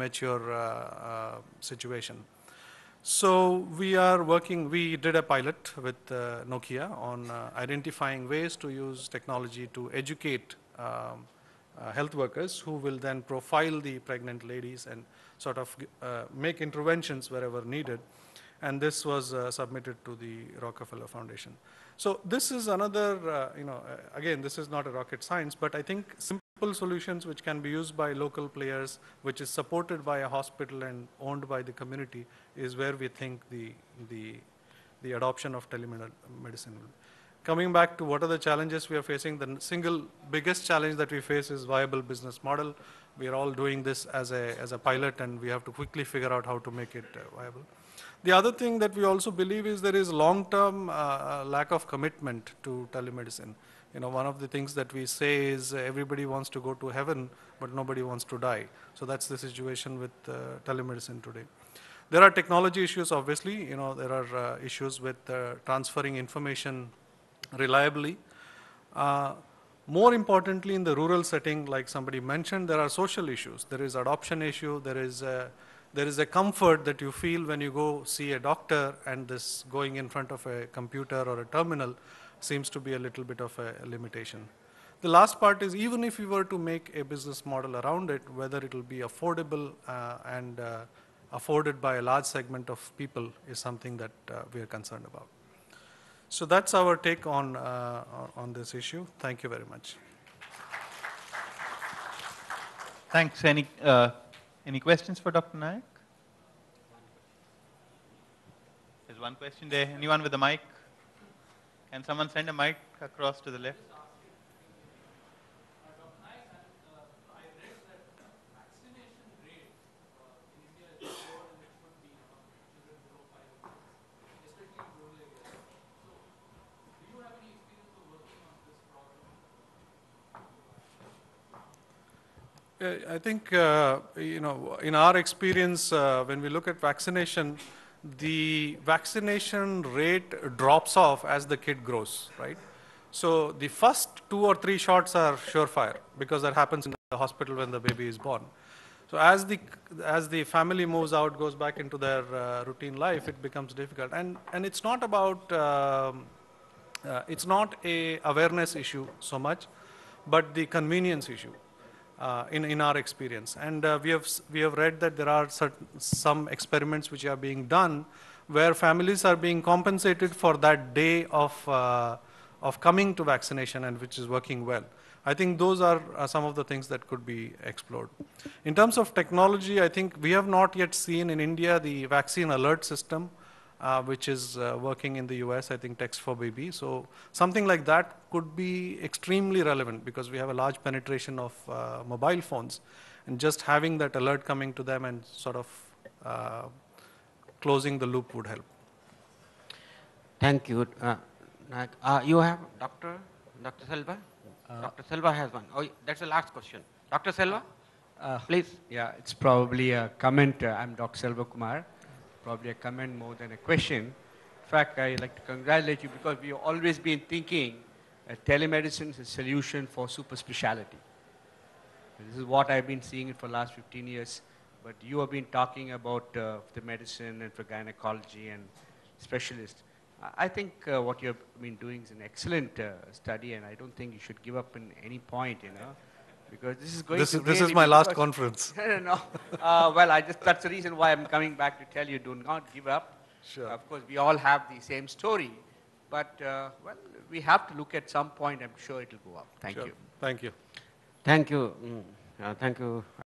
mature situation. So we are working, we did a pilot with Nokia on identifying ways to use technology to educate health workers who will then profile the pregnant ladies and sort of make interventions wherever needed. And this was submitted to the Rockefeller Foundation. So this is another, again, this is not a rocket science, but I think simple solutions which can be used by local players, which is supported by a hospital and owned by the community, is where we think the adoption of telemedicine will. Coming back to what are the challenges we are facing, the single biggest challenge that we face is viable business model. We are all doing this as a pilot, and we have to quickly figure out how to make it viable. The other thing that we also believe is there is long-term lack of commitment to telemedicine. One of the things that we say is everybody wants to go to heaven, but nobody wants to die. So that's the situation with telemedicine today. There are technology issues, obviously. There are issues with transferring information reliably. More importantly, in the rural setting, like somebody mentioned, there are social issues. There is adoption issue. There is a comfort that you feel when you go see a doctor, and this going in front of a computer or a terminal seems to be a little bit of a limitation. The last part is, even if we were to make a business model around it, whether it will be affordable and afforded by a large segment of people is something that we are concerned about. So that's our take on this issue. Thank you very much. Thanks. Any questions for Dr. Nayak? There's one question there. Anyone with a mic? Can someone send a mic across to the left? I think, in our experience, when we look at vaccination, the vaccination rate drops off as the kid grows, right? So the first 2 or 3 shots are surefire, because that happens in the hospital when the baby is born. So as the family moves out, goes back into their routine life, it becomes difficult. And it's not about, it's not a awareness issue so much, but the convenience issue. In our experience, and we have read that there are some experiments which are being done where families are being compensated for that day of coming to vaccination, and which is working well. I think those are some of the things that could be explored. In terms of technology, I think we have not yet seen in India the vaccine alert system, which is working in the US, I think Text for Baby. So something like that could be extremely relevant, because we have a large penetration of mobile phones, and just having that alert coming to them and sort of closing the loop would help. Thank you. You have Dr. Selva? Dr. Selva has one. Oh, that's the last question. Dr. Selva, please. Yeah, it's probably a comment. I'm Dr. Selva Kumar. Probably a comment more than a question. In fact, I'd like to congratulate you, because we've always been thinking telemedicine is a solution for super speciality. This is what I've been seeing it for the last 15 years. But you have been talking about the medicine and for gynecology and specialists. I think what you've been doing is an excellent study, and I don't think you should give up in any point, because this is going to This is my last conference. No. Well, that's the reason why I'm coming back to tell you, do not give up. Sure. Of course, we all have the same story, but well, we have to look at some point. I'm sure it will go up. Thank you. Thank you. Thank you. Thank you.